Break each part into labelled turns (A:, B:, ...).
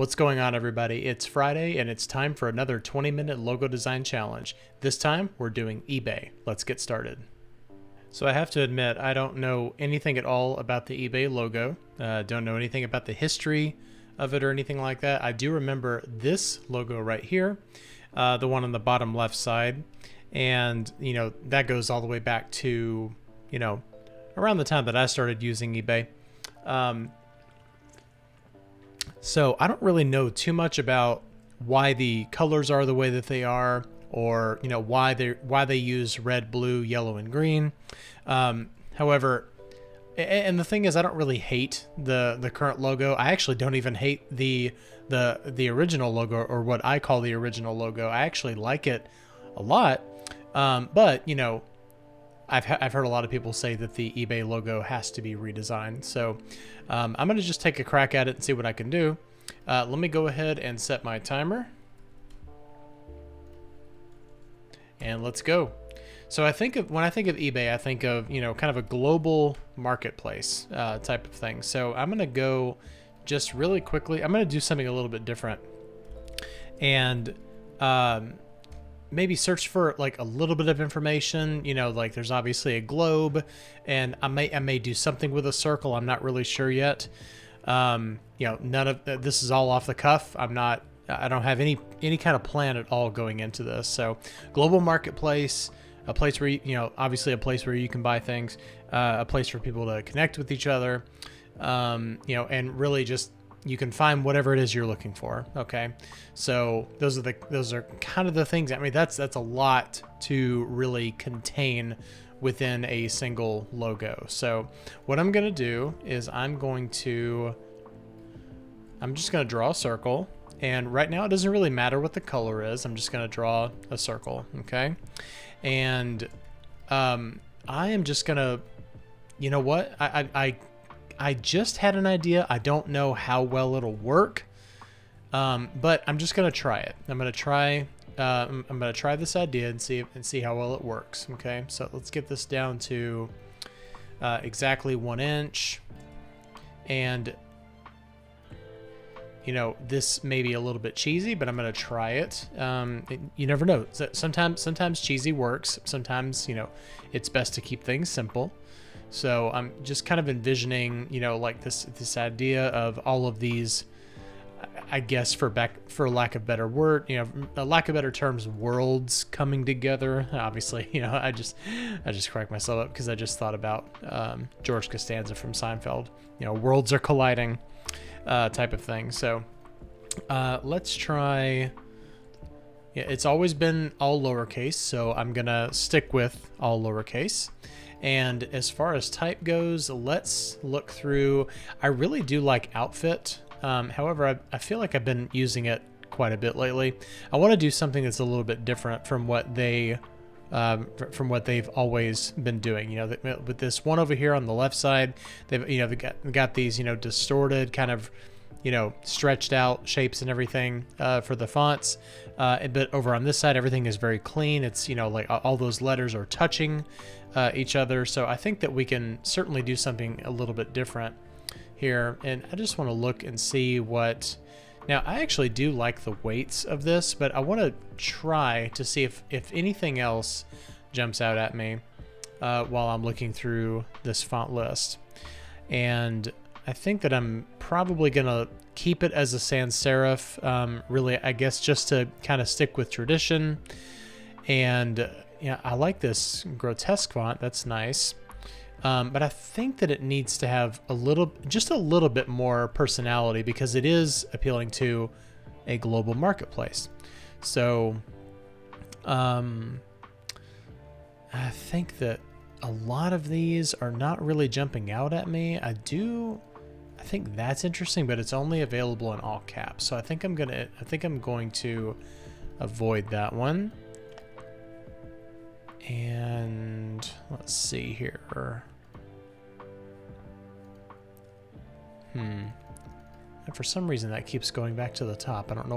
A: What's going on, everybody? It's Friday and it's time for another 20-minute logo design challenge. This time we're doing eBay. Let's get started. So I have to admit, I don't know anything at all about the eBay logo. Don't know anything about the history of it or anything like that. I do remember this logo right here, the one on the bottom left side. And, that goes all the way back to, around the time that I started using eBay. So I don't really know too much about why the colors are the way that they are, or why they use red, blue, yellow, and green. However, and the thing is, I don't really hate the current logo. I actually don't even hate the original logo, or what I call the original logo. I actually like it a lot. But I've heard a lot of people say that the eBay logo has to be redesigned. So I'm going to just take a crack at it and see what I can do. Let me go ahead and set my timer. And let's go. So when I think of eBay, I think of, kind of a global marketplace type of thing. So I'm going to go just really quickly. I'm going to do something a little bit different. And maybe search for like a little bit of information, like there's obviously a globe, and I may do something with a circle. I'm not really sure yet. None of this is all off the cuff. I don't have any kind of plan at all going into this. So global marketplace, a place where obviously a place where you can buy things, a place for people to connect with each other, and really just you can find whatever it is you're looking for. Okay. So those are kind of the things. I mean, that's a lot to really contain within a single logo. So what I'm going to do is I'm just going to draw a circle, and right now it doesn't really matter what the color is. I'm just going to draw a circle. Okay. And, I am just going to, you know what? I just had an idea. I don't know how well it'll work, but I'm just gonna try it. I'm gonna try this idea and see how well it works. Okay, so let's get this down to exactly 1 inch, and this may be a little bit cheesy, but I'm gonna try it. You never know. Sometimes cheesy works. Sometimes it's best to keep things simple. So I'm just kind of envisioning, like this idea of all of these, I guess for lack of better word, a lack of better terms, worlds coming together. Obviously, I just cracked myself up because I just thought about George Costanza from Seinfeld. Worlds are colliding, type of thing. So let's try. Yeah, it's always been all lowercase, so I'm gonna stick with all lowercase. And as far as type goes, let's look through. I really do like outfit. However, I feel like I've been using it quite a bit lately. I want to do something that's a little bit different from what they've always been doing. With this one over here on the left side, they've got these distorted kind of stretched out shapes and everything for the fonts. But over on this side, everything is very clean. It's like all those letters are touching each other. So I think that we can certainly do something a little bit different here. And I just want to look and see what. Now I actually do like the weights of this, but I want to try to see if anything else jumps out at me while I'm looking through this font list. And I think that I'm probably gonna keep it as a sans serif, really, I guess, just to kind of stick with tradition. And I like this grotesque font. That's nice. But I think that it needs to have just a little bit more personality, because it is appealing to a global marketplace. So I think that a lot of these are not really jumping out at me. I think that's interesting, but it's only available in all caps. So I think I'm going to avoid that one. And let's see here. And for some reason that keeps going back to the top. I don't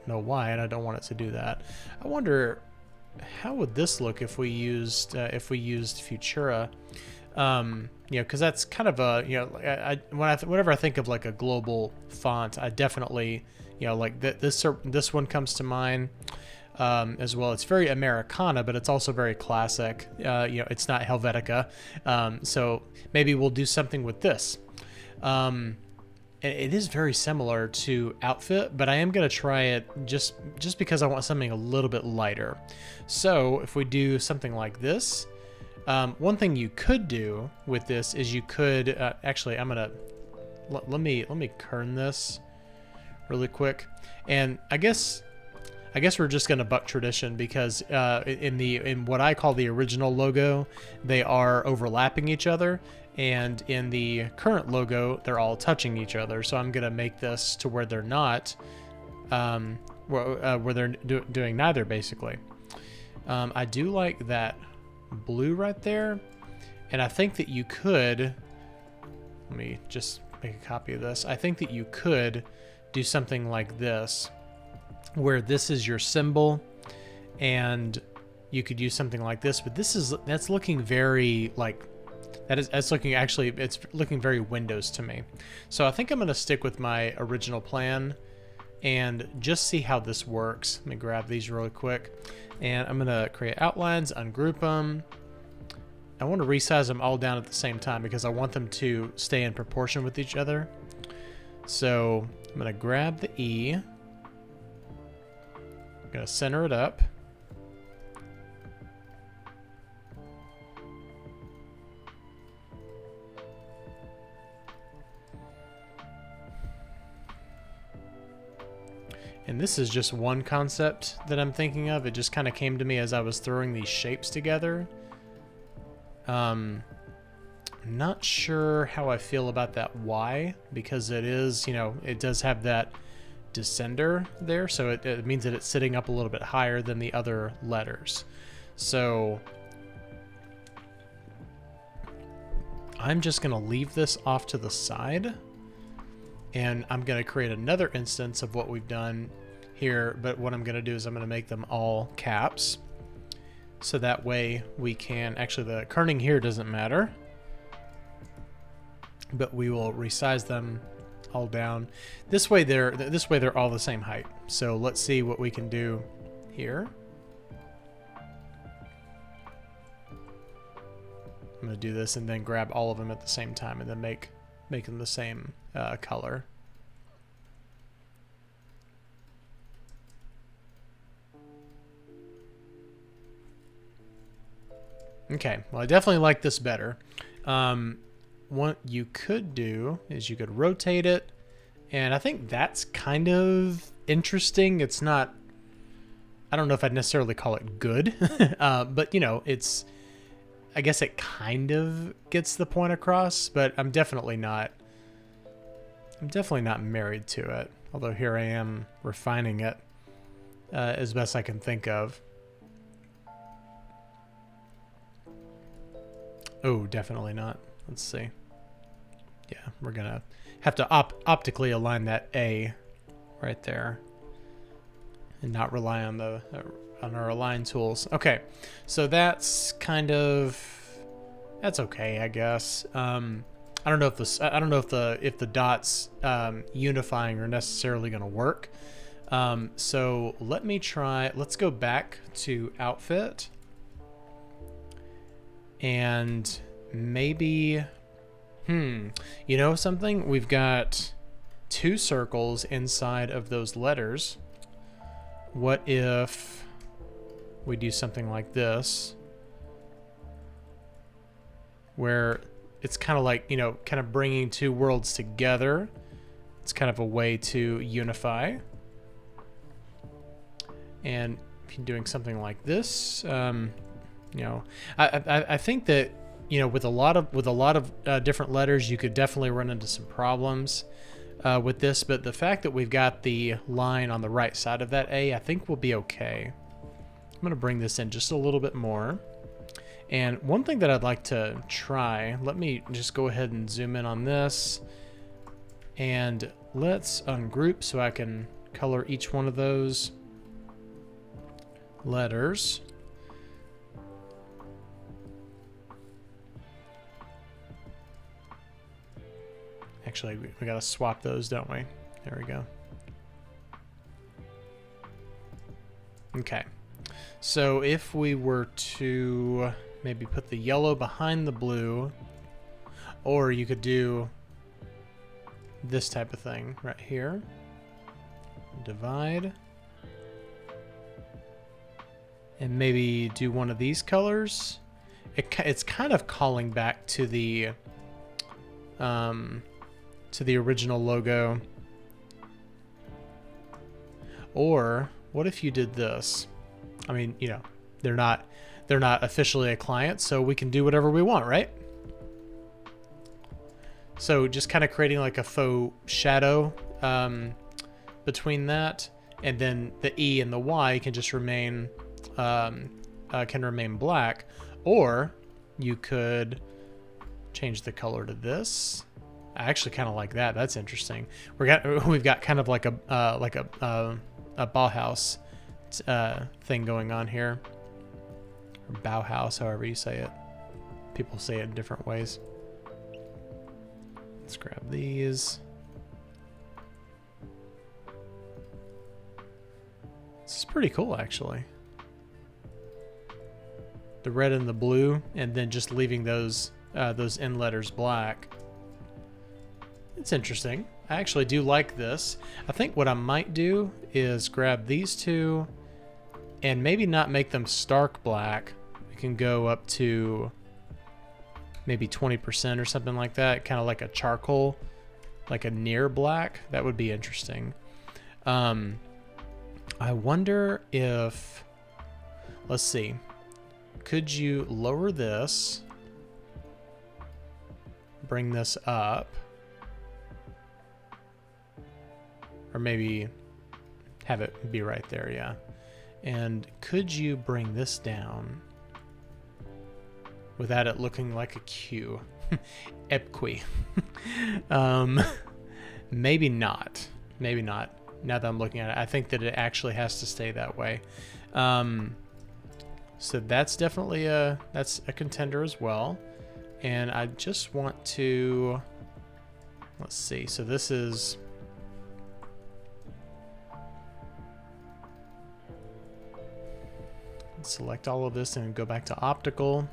A: know why, and I don't want it to do that. I wonder how would this look if we used Futura. You know, because that's kind of a, you know, whenever I think of like a global font, I definitely, you know, like this one comes to mind as well. It's very Americana, but it's also very classic. You know, it's not Helvetica, so maybe we'll do something with this. It is very similar to Outfit, but I am going to try it just because I want something a little bit lighter. So if we do something like this, one thing you could do with this is you could actually, I'm gonna let me kern this really quick, and I guess we're just gonna buck tradition, because in what I call the original logo, they are overlapping each other, and in the current logo, they're all touching each other. So I'm gonna make this to where they're not, where they're doing neither, basically. I do like that blue right there, and I think that you could, let me just make a copy of this. I think that you could do something like this, where this is your symbol, and you could use something like this, but that's looking very like, that's looking, actually it's looking very Windows to me. So I think I'm going to stick with my original plan and just see how this works. Let me grab these really quick, and I'm going to create outlines, ungroup them. I want to resize them all down at the same time because I want them to stay in proportion with each other. So I'm going to grab the E. I'm going to center it up. And this is just one concept that I'm thinking of. It just kind of came to me as I was throwing these shapes together. I'm not sure how I feel about that Y, because it is, you know, it does have that descender there, so it means that it's sitting up a little bit higher than the other letters. So I'm just going to leave this off to the side, and I'm going to create another instance of what we've done here, but what I'm going to do is I'm going to make them all caps, so that way we can, actually the kerning here doesn't matter, but we will resize them all down. This way they're all the same height. So let's see what we can do here. I'm going to do this and then grab all of them at the same time and then make them the same color. Okay, well, I definitely like this better. What you could do is you could rotate it, and I think that's kind of interesting. It's not, I don't know if I'd necessarily call it good, but you know, I guess it kind of gets the point across, but I'm definitely not married to it. Although here I am refining it as best I can think of. Oh, definitely not. Let's see. Yeah, we're gonna have to optically align that A right there, and not rely on our align tools. Okay, so that's okay, I guess. I don't know if the dots unifying are necessarily going to work. So let's go back to Outfit, and maybe, you know something? We've got 2 circles inside of those letters. What if we do something like this, where it's kind of like, you know, kind of bringing 2 worlds together. It's kind of a way to unify. And if you're doing something like this, you know, I think that, you know, with a lot of different letters, you could definitely run into some problems with this. But the fact that we've got the line on the right side of that A, I think will be okay. I'm going to bring this in just a little bit more. And one thing that I'd like to try, let me just go ahead and zoom in on this, and let's ungroup so I can color each one of those letters. Actually, we gotta swap those, don't we? There we go. Okay. So if we were to maybe put the yellow behind the blue, or you could do this type of thing right here. Divide. And maybe do one of these colors. It's kind of calling back to the original logo. Or what if you did this? I mean, you know, they're not officially a client, so we can do whatever we want, right? So just kind of creating like a faux shadow between that, and then the E and the Y can just remain black. Or you could change the color to this. I actually kind of like that. That's interesting. We've got kind of like a Bauhaus thing going on here, or Bauhaus, however you say it. People say it in different ways. Let's grab these. This is pretty cool, actually. The red and the blue, and then just leaving those end letters black. It's interesting. I actually do like this. I think what I might do is grab these two and maybe not make them stark black. We can go up to maybe 20% or something like that, kind of like a charcoal, like a near black. That would be interesting. I wonder if, let's see, could you lower this, bring this up, or maybe have it be right there, yeah. And could you bring this down without it looking like a Q? Epqui. Maybe not. Maybe not. Now that I'm looking at it, I think that it actually has to stay that way. So that's definitely that's a contender as well. And I just want to, let's see. So this is, select all of this and go back to optical.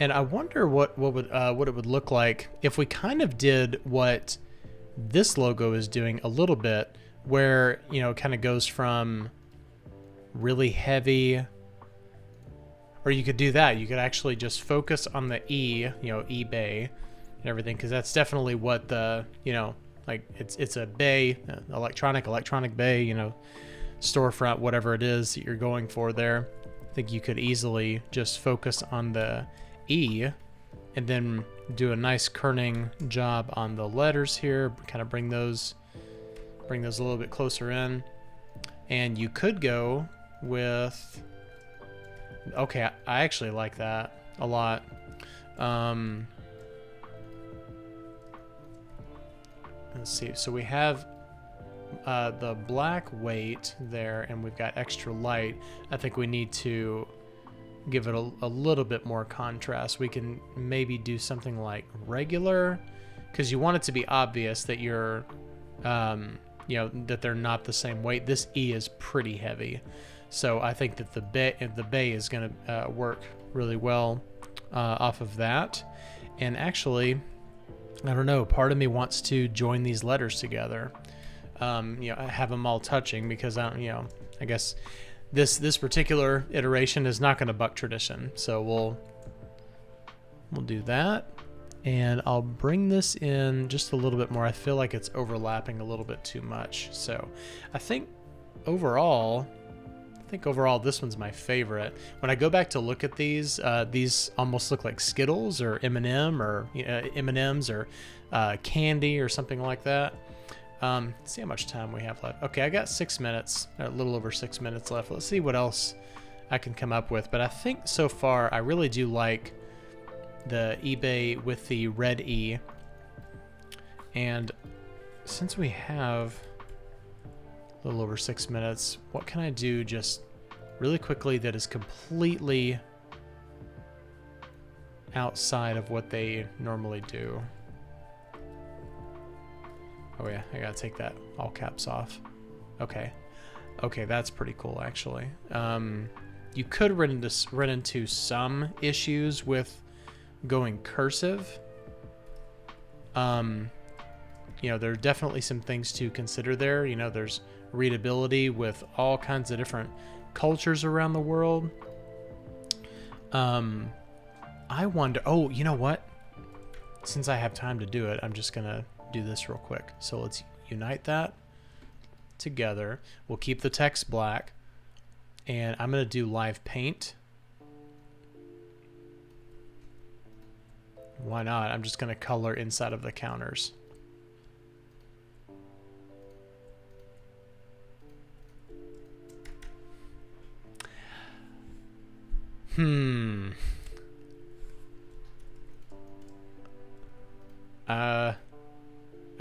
A: And I wonder what it would look like if we kind of did what this logo is doing a little bit, where, you know, it kind of goes from really heavy, or you could do that. You could actually just focus on the E, you know, eBay and everything, because that's definitely what the, you know, like it's a bay, electronic bay, you know, storefront, whatever it is that you're going for there. I think you could easily just focus on the E and then do a nice kerning job on the letters here, kind of bring those a little bit closer in. And you could go with, okay, I actually like that a lot. Let's see, so we have the black weight there, and we've got extra light. I think we need to give it a little bit more contrast. We can maybe do something like regular, because you want it to be obvious that you're, you know, that they're not the same weight. This E is pretty heavy, so I think that the bay is going to work really well off of that. And actually, I don't know, part of me wants to join these letters together. You know, have them all touching, because I guess this particular iteration is not going to buck tradition. So we'll do that, and I'll bring this in just a little bit more. I feel like it's overlapping a little bit too much. So I think overall this one's my favorite. When I go back to look at these almost look like Skittles or M&M, or M&Ms, or candy or something like that. Let's see how much time we have left. Okay, I got 6 minutes, a little over 6 minutes left. Let's see what else I can come up with. But I think so far I really do like the eBay with the red E. And since we have a little over 6 minutes, what can I do just really quickly that is completely outside of what they normally do? Oh yeah, I gotta take that all caps off. Okay. Okay, that's pretty cool actually. You could run into some issues with going cursive. You know, there are definitely some things to consider there. You know, there's readability with all kinds of different cultures around the world. I wonder, oh, you know what? Since I have time to do it, I'm just gonna do this real quick. So let's unite that together. We'll keep the text black, and I'm gonna do live paint. Why not? I'm just gonna color inside of the counters.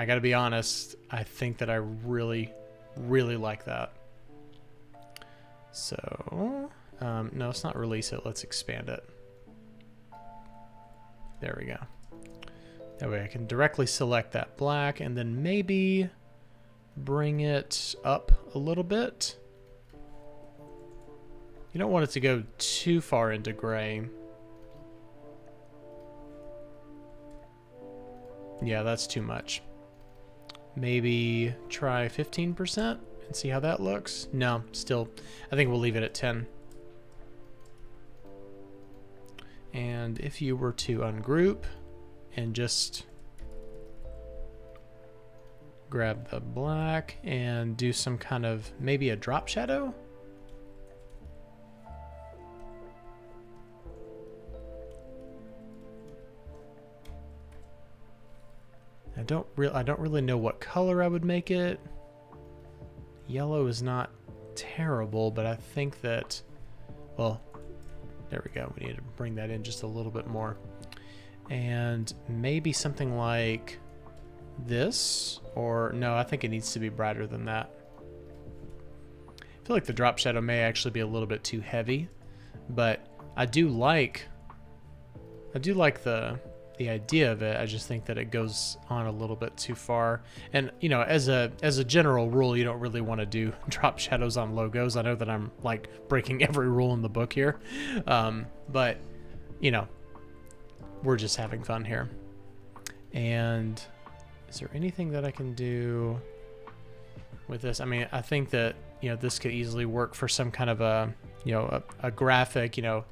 A: I gotta be honest, I think that I really, really like that. So, no, let's not release it, let's expand it. There we go. That way I can directly select that black and then maybe bring it up a little bit. You don't want it to go too far into gray. Yeah, that's too much. Maybe try 15% and see how that looks. No, still, I think we'll leave it at 10. And if you were to ungroup and just grab the black and do some kind of, maybe a drop shadow? I don't really know what color I would make it. Yellow is not terrible, but I think that, well, there we go. We need to bring that in just a little bit more. And maybe something like this, or no, I think it needs to be brighter than that. I feel like the drop shadow may actually be a little bit too heavy, but I do like the idea of it. I just think that it goes on a little bit too far. And you know, as a general rule, you don't really want to do drop shadows on logos. I know that I'm like breaking every rule in the book here, but you know, we're just having fun here. And is there anything that I can do with this? I mean, I think that, you know, this could easily work for some kind of a, you know, a graphic, you know,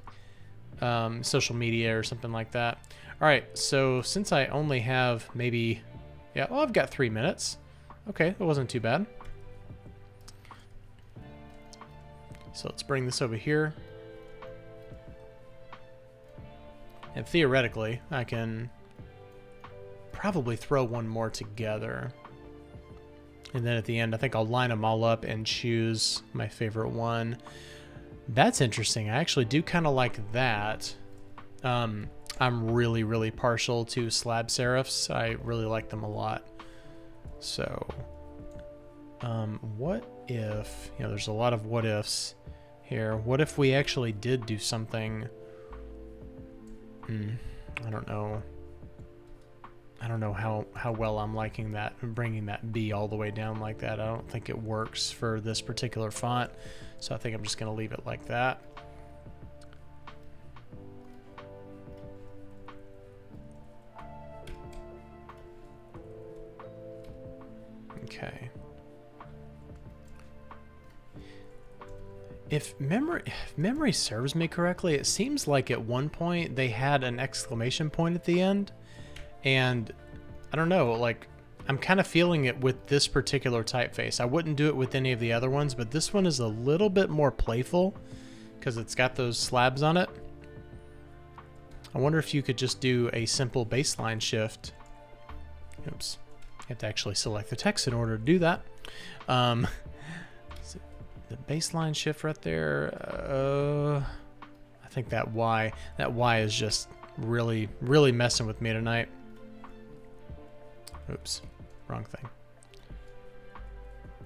A: social media or something like that. All right, so since I only have maybe, yeah, well, I've got 3 minutes. Okay, that wasn't too bad. So let's bring this over here. And theoretically, I can probably throw one more together. And then at the end, I think I'll line them all up and choose my favorite one. That's interesting. I actually do kind of like that. I'm really, really partial to slab serifs. I really like them a lot. So, what if, you know, there's a lot of what ifs here. What if we actually did do something, I don't know. I don't know how well I'm liking that, bringing that B all the way down like that. I don't think it works for this particular font. So I think I'm just going to leave it like that. Okay. If memory serves me correctly, it seems like at one point they had an exclamation point at the end. And I don't know, like, I'm kind of feeling it with this particular typeface. I wouldn't do it with any of the other ones, but this one is a little bit more playful because it's got those slabs on it. I wonder if you could just do a simple baseline shift. Oops. You have to actually select the text in order to do that. So the baseline shift right there. I think that Y is just really, really messing with me tonight. Oops, wrong thing.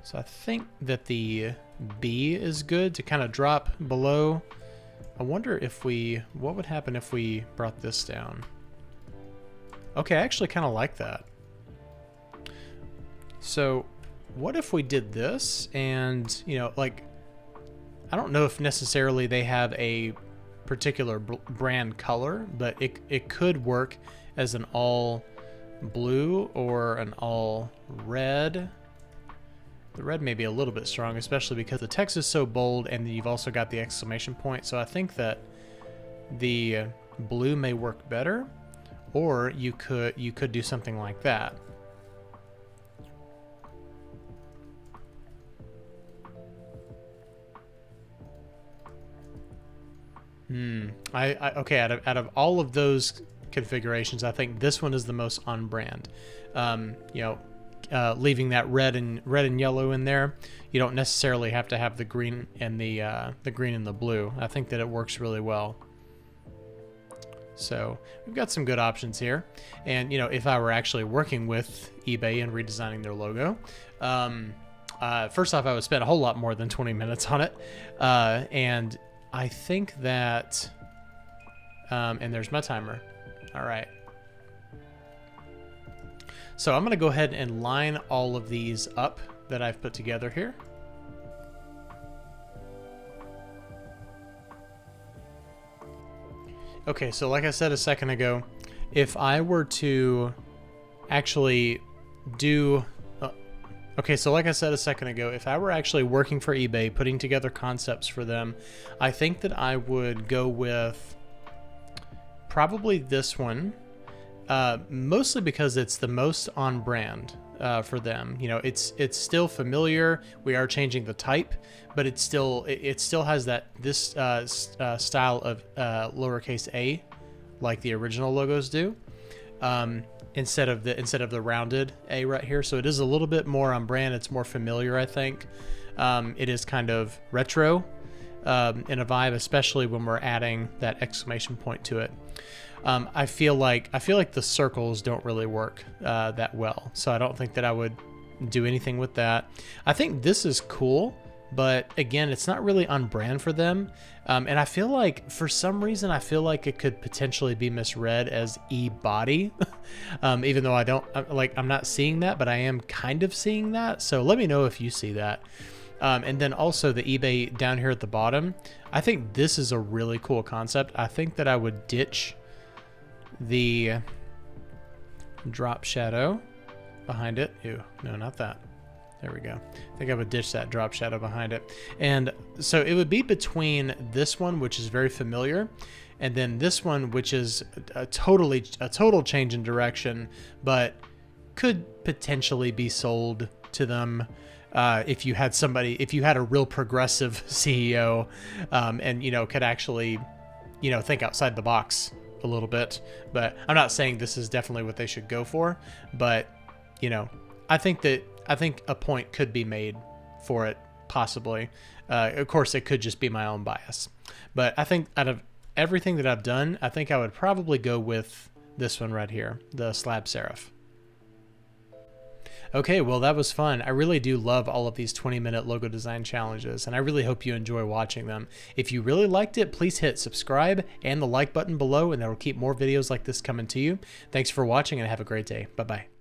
A: So I think that the B is good to kind of drop below. I wonder if what would happen if we brought this down? Okay, I actually kind of like that. So what if we did this and, you know, like, I don't know if necessarily they have a particular brand color, but it could work as an all blue or an all red. The red may be a little bit strong, especially because the text is so bold and you've also got the exclamation point. So I think that the blue may work better, or you could do something like that. Okay, out of all of those configurations, I think this one is the most on brand. You know, leaving that red and yellow in there, you don't necessarily have to have the green and the green and the blue. I think that it works really well. So we've got some good options here. And you know, if I were actually working with eBay and redesigning their logo, first off, I would spend a whole lot more than 20 minutes on it, and I think that, and there's my timer. All right. So I'm going to go ahead and line all of these up that I've put together here. Okay, so like I said a second ago, if I were to actually do... Okay, so like I said a second ago, if I were actually working for eBay, putting together concepts for them, I think that I would go with probably this one, mostly because it's the most on brand for them. You know, it's still familiar. We are changing the type, but it still has this style of lowercase a, like the original logos do. Instead of the rounded A right here. So it is a little bit more on brand. It's more familiar, I think. It is kind of retro in a vibe, especially when we're adding that exclamation point to it. I feel like the circles don't really work that well. So I don't think that I would do anything with that. I think this is cool, but again, it's not really on brand for them. And I feel like, for some reason, I feel like it could potentially be misread as e-body, even though I'm not seeing that, but I am kind of seeing that. So let me know if you see that. And then also the eBay down here at the bottom, I think this is a really cool concept. I think that I would ditch the drop shadow behind it. Ew, no, not that. There we go. I think I would ditch that drop shadow behind it. And so it would be between this one, which is very familiar, and then this one, which is a total change in direction, but could potentially be sold to them if you had a real progressive CEO, and, you know, could actually, you know, think outside the box a little bit. But I'm not saying this is definitely what they should go for, but, you know, I think a point could be made for it, possibly. Of course, it could just be my own bias. But I think out of everything that I've done, I think I would probably go with this one right here, the slab serif. Okay, well, that was fun. I really do love all of these 20-minute logo design challenges, and I really hope you enjoy watching them. If you really liked it, please hit subscribe and the like button below, and that will keep more videos like this coming to you. Thanks for watching, and have a great day. Bye-bye.